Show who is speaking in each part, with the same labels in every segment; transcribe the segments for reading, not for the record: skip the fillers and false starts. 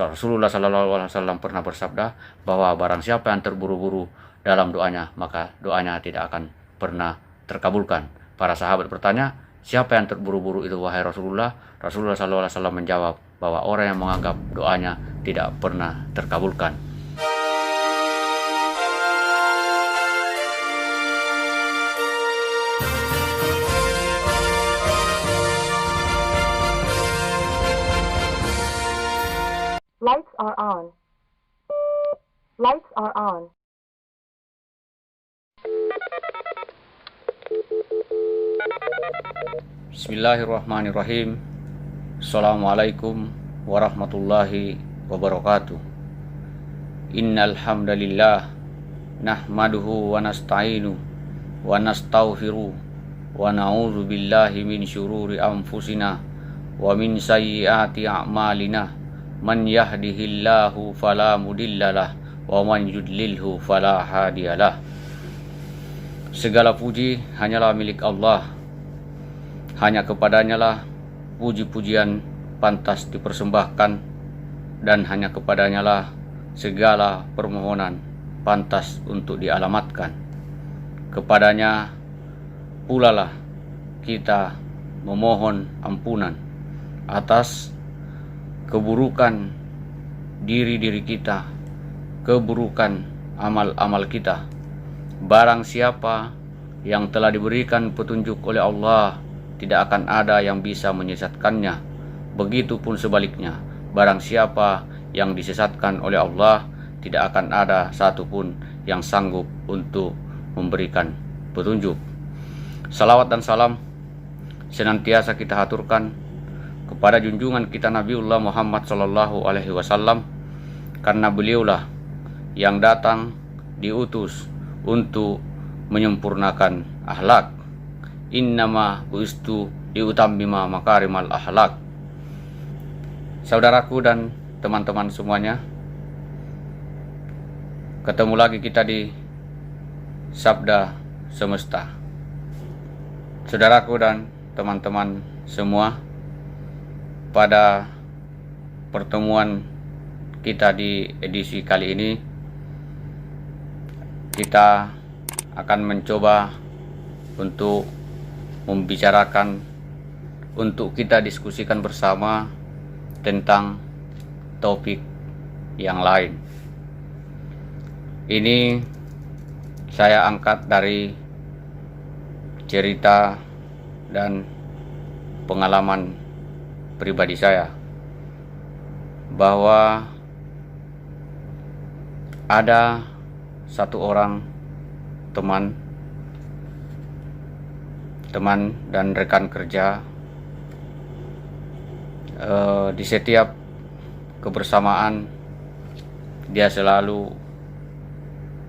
Speaker 1: Rasulullah SAW pernah bersabda bahwa barang siapa yang terburu-buru dalam doanya, maka doanya tidak akan pernah terkabulkan. Para sahabat bertanya, siapa yang terburu-buru itu wahai Rasulullah? Rasulullah SAW menjawab bahwa orang yang menganggap doanya tidak pernah terkabulkan.
Speaker 2: Lights are on. Lights are on.
Speaker 1: Bismillahirrahmanirrahim. Assalamualaikum warahmatullahi wabarakatuh. Innal hamdalillah nahmaduhu wa nasta'inu wa nastaghfiru wa na'udzu billahi min syururi anfusina wa min sayyiati a'malina. Man yahdihillahu fala mudhillalah wa man yudlilhu fala hadiyalah. Segala puji hanyalah milik Allah. Hanya kepadanya lah puji-pujian pantas dipersembahkan, dan hanya kepadanya lah segala permohonan pantas untuk dialamatkan. Kepadanya pula lah kita memohon ampunan atas keburukan diri-diri kita, keburukan amal-amal kita. Barang siapa yang telah diberikan petunjuk oleh Allah, tidak akan ada yang bisa menyesatkannya. Begitupun sebaliknya, barang siapa yang disesatkan oleh Allah, tidak akan ada satupun yang sanggup untuk memberikan petunjuk. Salawat dan salam senantiasa kita haturkan kepada junjungan kita Nabiullah Muhammad sallallahu alaihi wasallam, karena beliaulah yang datang diutus untuk menyempurnakan akhlak. Innama buistu liutammima makarimal akhlak. Saudaraku dan teman-teman semuanya, ketemu lagi kita di Sabda Semesta. Saudaraku dan teman-teman semua, pada pertemuan kita di edisi kali ini, kita akan mencoba untuk membicarakan, untuk kita diskusikan bersama tentang topik yang lain. Ini saya angkat dari cerita dan pengalaman pribadi saya, bahwa ada satu orang teman dan rekan kerja, di setiap kebersamaan dia selalu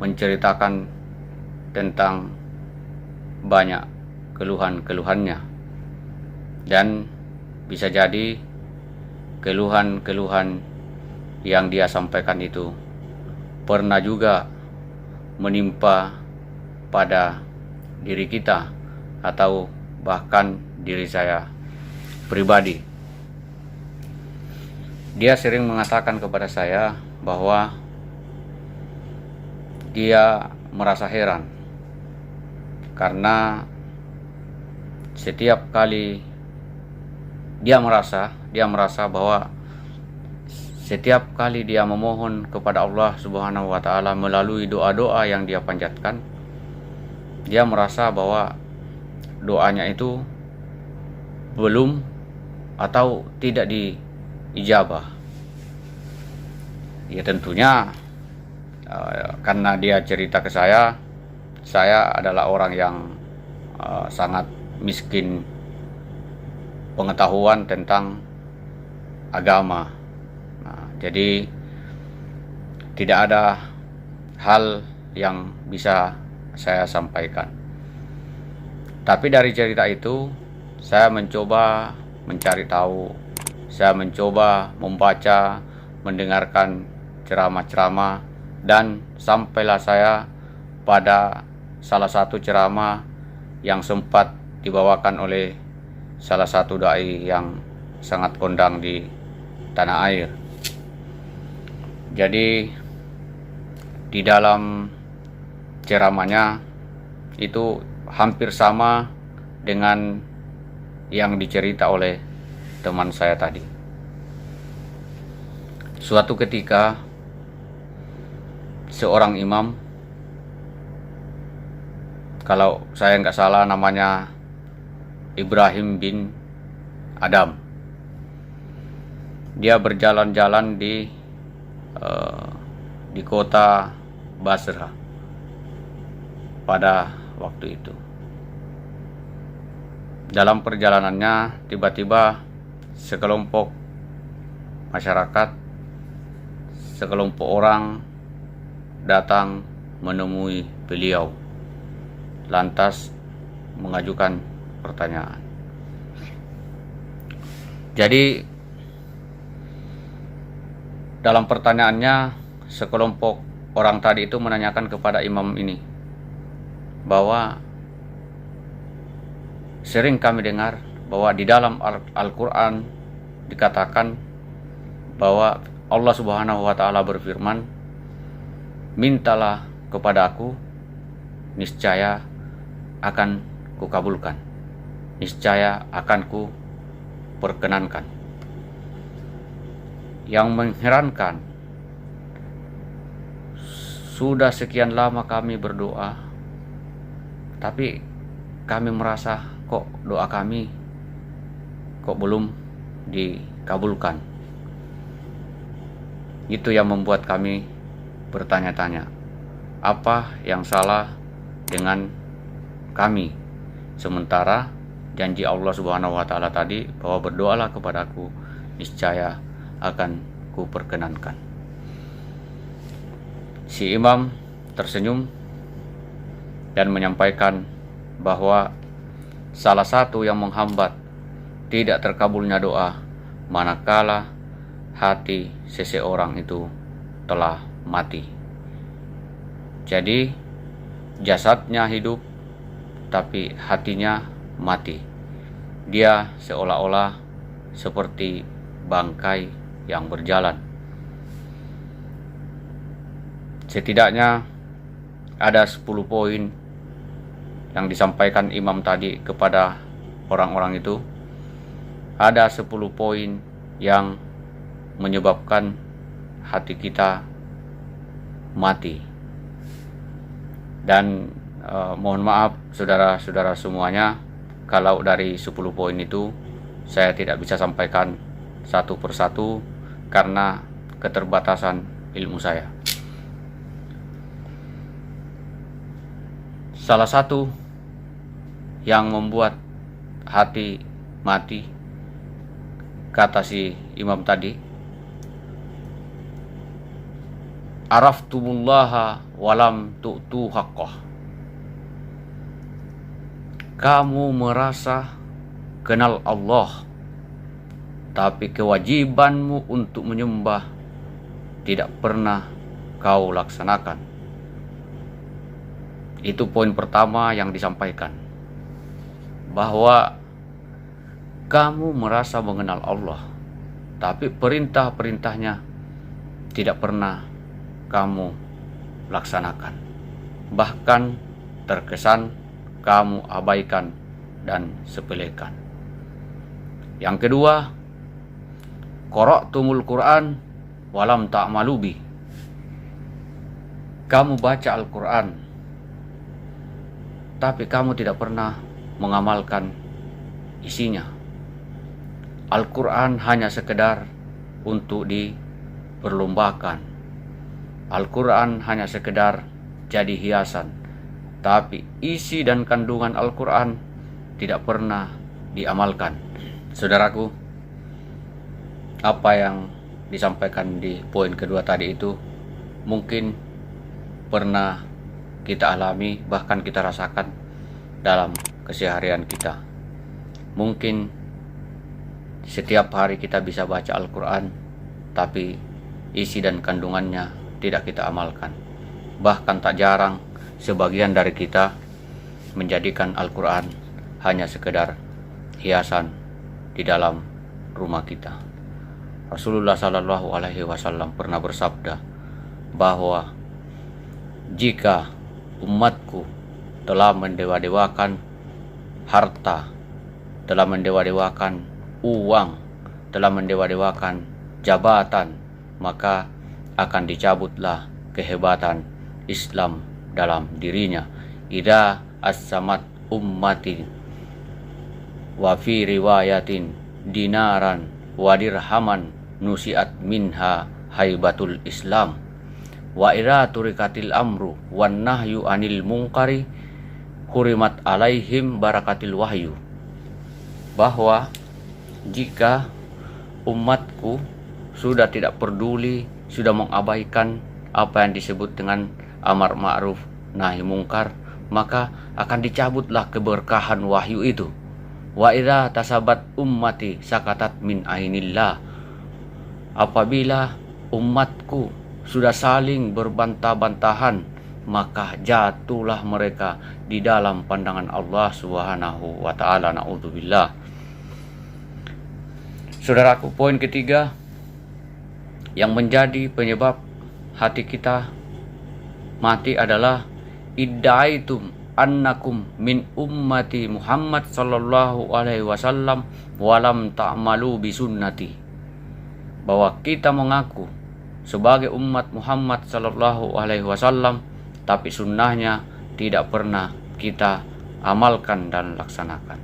Speaker 1: menceritakan tentang banyak keluhan-keluhannya, dan bisa jadi keluhan-keluhan yang dia sampaikan itu pernah juga menimpa pada diri kita, atau bahkan diri saya pribadi. Dia sering mengatakan kepada saya bahwa dia merasa heran karena setiap kali dia merasa bahwa setiap kali dia memohon kepada Allah Subhanahu wa taala melalui doa-doa yang dia panjatkan, dia merasa bahwa doanya itu belum atau tidak diijabah. Ya tentunya karena dia cerita ke saya adalah orang yang sangat miskin pengetahuan tentang agama. Jadi tidak ada hal yang bisa saya sampaikan. Tapi dari cerita itu saya mencoba mencari tahu, saya mencoba membaca, mendengarkan ceramah-ceramah, dan sampailah saya pada salah satu ceramah yang sempat dibawakan oleh salah satu dai yang sangat kondang di tanah air. Jadi di dalam ceramahnya itu hampir sama dengan yang dicerita oleh teman saya tadi. Suatu ketika seorang imam, kalau saya nggak salah namanya Ibrahim bin Adam, dia berjalan-jalan di kota Basra pada waktu itu. Dalam perjalanannya tiba-tiba sekelompok masyarakat, sekelompok orang datang menemui beliau, lantas mengajukan pertanyaan. Jadi dalam pertanyaannya, sekelompok orang tadi itu menanyakan kepada imam ini bahwa sering kami dengar bahwa di dalam Al-Quran dikatakan bahwa Allah Subhanahu wa Ta'ala berfirman, mintalah kepada aku, niscaya akan kukabulkan, niscaya akan ku perkenankan. Yang mengherankan, sudah sekian lama kami berdoa, tapi kami merasa kok doa kami kok belum dikabulkan. Itu yang membuat kami bertanya-tanya, apa yang salah dengan kami? Sementara janji Allah Subhanahu wa Ta'ala tadi bahwa berdoalah kepadaku, niscaya akan kuperkenankan. Si imam tersenyum dan menyampaikan bahwa salah satu yang menghambat tidak terkabulnya doa manakala hati seseorang itu telah mati. Jadi jasadnya hidup tapi hatinya mati. Dia seolah-olah seperti bangkai yang berjalan. Setidaknya ada 10 poin yang disampaikan imam tadi kepada orang-orang itu. Ada 10 poin yang menyebabkan hati kita mati. Dan mohon maaf saudara-saudara semuanya, kalau dari 10 poin itu saya tidak bisa sampaikan satu persatu karena keterbatasan ilmu saya. Salah satu yang membuat hati mati, kata si imam tadi, araftumullaha walam tu'tu haqqah. Kamu merasa kenal Allah, tapi kewajibanmu untuk menyembah tidak pernah kau laksanakan. Itu poin pertama yang disampaikan, bahwa kamu merasa mengenal Allah, tapi perintah-perintahnya tidak pernah kamu laksanakan. Bahkan terkesan kamu abaikan dan sepelekan. Yang kedua, qara'tumul Qur'an walam ta'malu bi. Kamu baca Al-Quran, tapi kamu tidak pernah mengamalkan isinya. Al-Quran hanya sekedar untuk diperlombakan. Al-Quran hanya sekedar jadi hiasan, tapi isi dan kandungan Al-Quran tidak pernah diamalkan. Saudaraku, apa yang disampaikan di poin kedua tadi itu mungkin pernah kita alami, bahkan kita rasakan dalam keseharian kita. Mungkin setiap hari kita bisa baca Al-Quran, tapi isi dan kandungannya tidak kita amalkan. Bahkan tak jarang sebagian dari kita menjadikan Al-Quran hanya sekedar hiasan di dalam rumah kita. Rasulullah Shallallahu Alaihi Wasallam pernah bersabda bahwa jika umatku telah mendewa-dewakan harta, telah mendewa-dewakan uang, telah mendewa-dewakan jabatan, maka akan dicabutlah kehebatan Islam dalam dirinya. Idza as-samat ummati wa fi riwayatin dinaran wa dirhaman nusiat minha haibatul Islam wa ira turikatil amru wan nahyu anil munkari hurimat alaihim barakatil wahyu. Bahwa jika umatku sudah tidak peduli, sudah mengabaikan apa yang disebut dengan amar ma'ruf nahi mungkar, maka akan dicabutlah keberkahan wahyu itu. Wa idza tasabat ummati sakatat min ainillah. Apabila umatku sudah saling berbantah-bantahan, maka jatuhlah mereka di dalam pandangan Allah Subhanahu wa taala. Naudzubillah. Saudaraku, poin ketiga yang menjadi penyebab hati kita mati adalah iddaitum annakum min ummati Muhammad sallallahu alaihi wasallam walam ta'malu bisunnati. Bahwa kita mengaku sebagai umat Muhammad sallallahu alaihi wasallam, tapi sunnahnya tidak pernah kita amalkan dan laksanakan.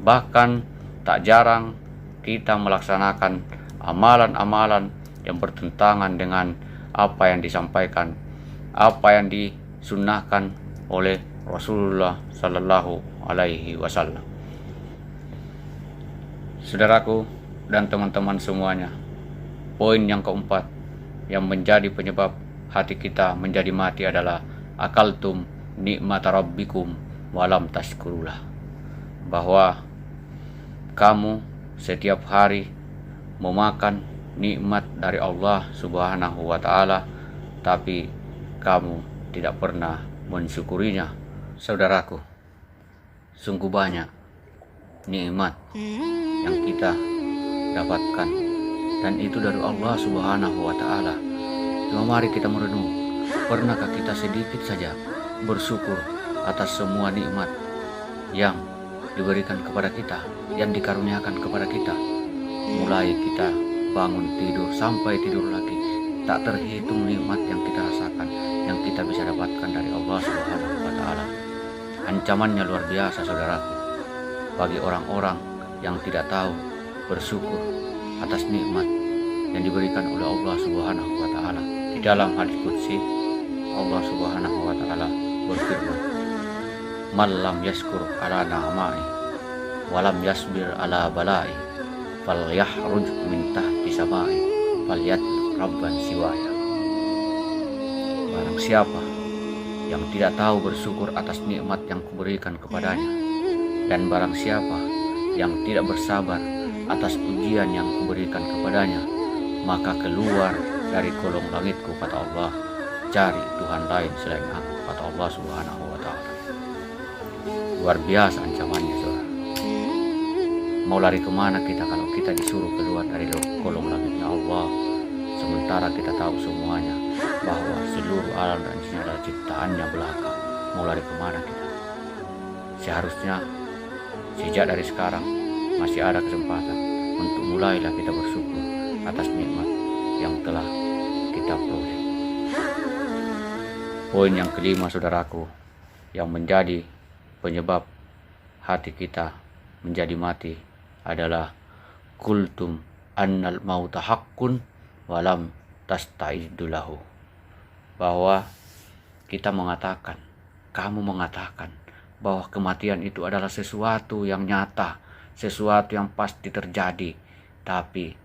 Speaker 1: Bahkan tak jarang kita melaksanakan amalan-amalan yang bertentangan dengan apa yang disampaikan, apa yang disunnahkan oleh Rasulullah Sallallahu Alaihi Wasallam. Saudaraku dan teman-teman semuanya, poin yang keempat yang menjadi penyebab hati kita menjadi mati adalah akaltum nikmat rabbikum walam tashkurullah. Bahwa kamu setiap hari memakan nikmat dari Allah Subhanahu wa taala, tapi kamu tidak pernah mensyukurinya. Saudaraku, sungguh banyak nikmat yang kita dapatkan, dan itu dari Allah Subhanahu wa taala. Cuma mari kita merenung, pernahkah kita sedikit saja bersyukur atas semua nikmat yang diberikan kepada kita, yang dikaruniakan kepada kita? Mulai kita bangun tidur sampai tidur lagi, tak terhitung nikmat yang kita rasakan, yang kita bisa dapatkan dari Allah Subhanahu wa taala. Ancamannya luar biasa, saudaraku, bagi orang-orang yang tidak tahu bersyukur atas nikmat yang diberikan oleh Allah Subhanahu wa taala. Di dalam hadis qudsi, Allah Subhanahu wa taala berfirman, "Man lam yashkur ala na'mai wa lam yasbir ala balai falyahruj min tahti samai falyat rabban siwaya." Barang siapa yang tidak tahu bersyukur atas nikmat yang kuberikan kepadanya, dan barang siapa yang tidak bersabar atas ujian yang kuberikan kepadanya, maka keluar dari kolong langitku, kata Allah, cari Tuhan lain selain aku, kata Allah Subhanahu wa taala. Luar biasa ancamannya, saudara. Mau lari kemana kita kalau kita disuruh keluar dari kolong langitnya Allah, sementara kita tahu semuanya bahwa seluruh alam dan isinya adalah ciptaannya belaka. Mau lari kemana kita? Seharusnya sejak dari sekarang masih ada kesempatan untuk mulailah kita bersyukur atas nikmat yang telah kita peroleh. Poin yang kelima, saudaraku, yang menjadi penyebab hati kita menjadi mati adalah kultum annal mauta haqqun walam tasta'iddu lahu. Bahwa kita mengatakan, kamu mengatakan bahwa kematian itu adalah sesuatu yang nyata, sesuatu yang pasti terjadi, tapi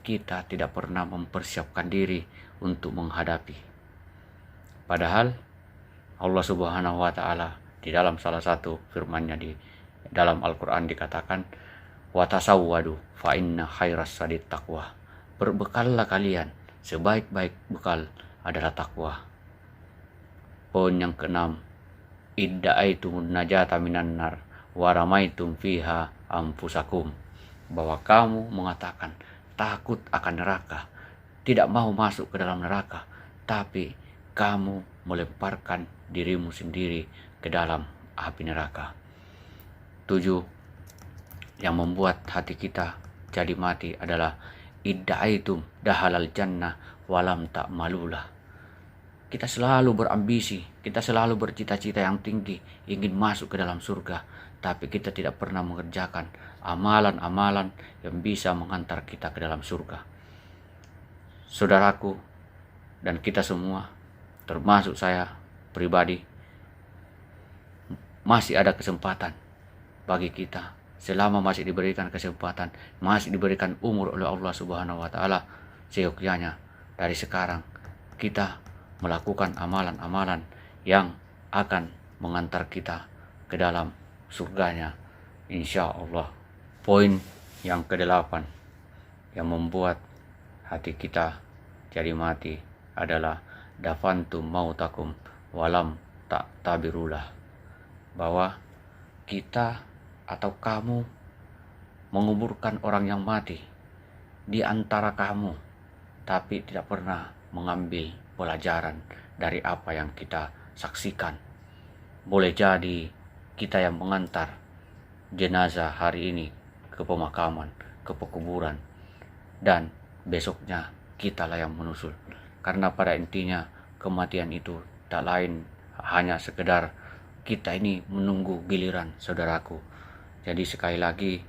Speaker 1: kita tidak pernah mempersiapkan diri untuk menghadapi. Padahal Allah Subhanahu wa taala di dalam salah satu firman-Nya di dalam Al-Qur'an dikatakan, wa tasawwadu fa inna khairas sadit taqwa. Berbekallah kalian, sebaik-baik bekal adalah takwa. Poin yang keenam, idda'aitumun najata minan nar wa ramaitum fiha anfusakum. Bahwa kamu mengatakan takut akan neraka, tidak mau masuk ke dalam neraka, tapi kamu melemparkan dirimu sendiri ke dalam api neraka. 7. Yang membuat hati kita jadi mati adalah idda'aitum dahalal jannah walam ta'malulah. Kita selalu berambisi, kita selalu bercita-cita yang tinggi, ingin masuk ke dalam surga, tapi kita tidak pernah mengerjakan amalan-amalan yang bisa mengantar kita ke dalam surga. Saudaraku dan kita semua, termasuk saya pribadi, masih ada kesempatan bagi kita. Selama masih diberikan kesempatan, masih diberikan umur oleh Allah Subhanahu wa Ta'ala, seyogyanya dari sekarang kita melakukan amalan-amalan yang akan mengantar kita ke dalam surganya, insya Allah. Poin yang ke-8 yang membuat hati kita jadi mati adalah dafantum mautakum walam tak tabirulah, bahwa kita atau kamu menguburkan orang yang mati di antara kamu, tapi tidak pernah mengambil pelajaran dari apa yang kita saksikan. Boleh jadi kita yang mengantar jenazah hari ini ke pemakaman, ke pekuburan, dan besoknya kitalah yang menusul. Karena pada intinya kematian itu tak lain hanya sekedar kita ini menunggu giliran, saudaraku. Jadi sekali lagi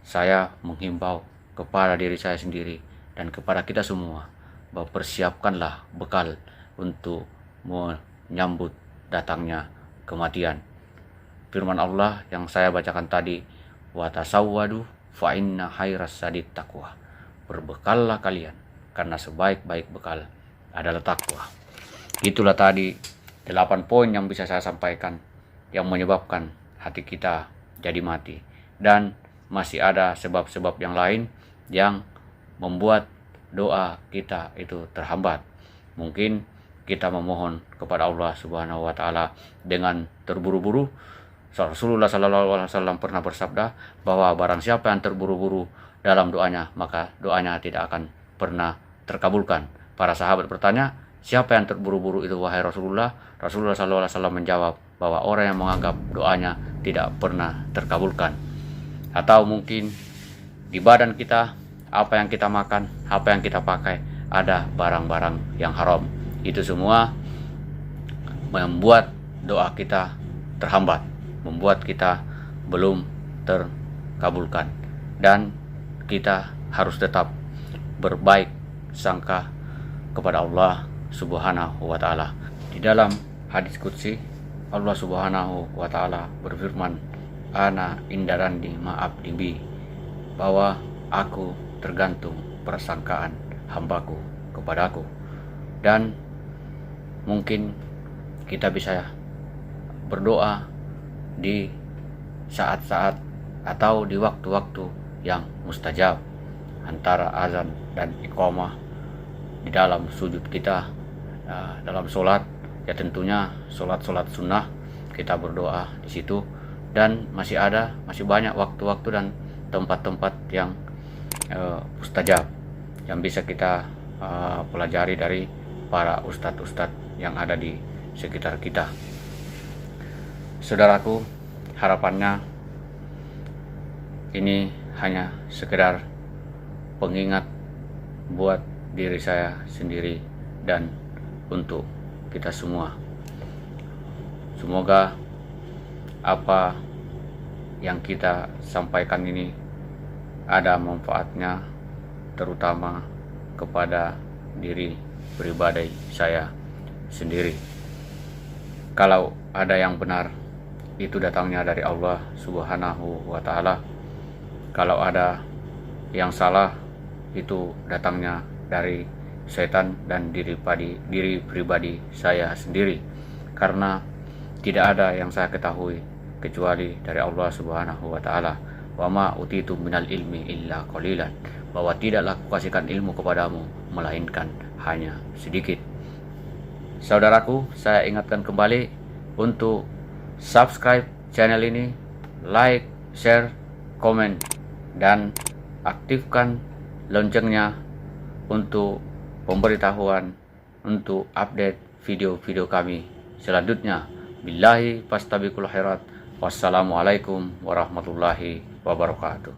Speaker 1: saya menghimbau kepada diri saya sendiri dan kepada kita semua bahwa persiapkanlah bekal untuk menyambut datangnya kematian. Firman Allah yang saya bacakan tadi, wa tasawwadu fa inna khairas sadid taqwa. Berbekallah kalian karena sebaik-baik bekal adalah takwa. Itulah tadi 8 poin yang bisa saya sampaikan yang menyebabkan hati kita jadi mati, dan masih ada sebab-sebab yang lain yang membuat doa kita itu terhambat. Mungkin kita memohon kepada Allah Subhanahu wa Ta'ala dengan terburu-buru. Rasulullah Sallallahu Alaihi Wasallam pernah bersabda bahwa barang siapa yang terburu-buru dalam doanya, maka doanya tidak akan pernah terkabulkan. Para sahabat bertanya, siapa yang terburu-buru itu wahai Rasulullah? Rasulullah Sallallahu Alaihi Wasallam menjawab bahwa orang yang menganggap doanya tidak pernah terkabulkan. Atau mungkin di badan kita, apa yang kita makan, apa yang kita pakai, ada barang-barang yang haram. Itu semua membuat doa kita terhambat, membuat kita belum terkabulkan. Dan kita harus tetap berbaik sangka kepada Allah Subhanahu wa Ta'ala. Di dalam hadis qudsi, Allah Subhanahu wa Ta'ala berfirman, ana indarandi ma'ab dibi, bahwa aku tergantung persangkaan hambaku kepadaku. Dan mungkin kita bisa berdoa di saat-saat atau di waktu-waktu yang mustajab, antara azan dan iqamah, di dalam sujud kita, dalam sholat, ya tentunya sholat sunnah kita berdoa di situ. Dan masih banyak waktu-waktu dan tempat-tempat yang mustajab yang bisa kita pelajari dari para ustadz-ustadz yang ada di sekitar kita. Saudaraku, harapannya ini hanya sekedar pengingat buat diri saya sendiri dan untuk kita semua. Semoga apa yang kita sampaikan ini ada manfaatnya, terutama kepada diri pribadi saya sendiri. Kalau ada yang benar, itu datangnya dari Allah Subhanahu wa Ta'ala. Kalau ada yang salah, itu datangnya dari setan dan diri pribadi saya sendiri. Karena tidak ada yang saya ketahui kecuali dari Allah Subhanahu wa Ta'ala. Wa ma utitu minal ilmi illa qalilan, bahwa tidaklah kukasihkan ilmu kepadamu melainkan hanya sedikit. Saudaraku, saya ingatkan kembali untuk subscribe channel ini, like, share, komen, dan aktifkan loncengnya untuk pemberitahuan untuk update video-video kami selanjutnya. Billahi fastabiqul khairat. Wassalamualaikum warahmatullahi wabarakatuh.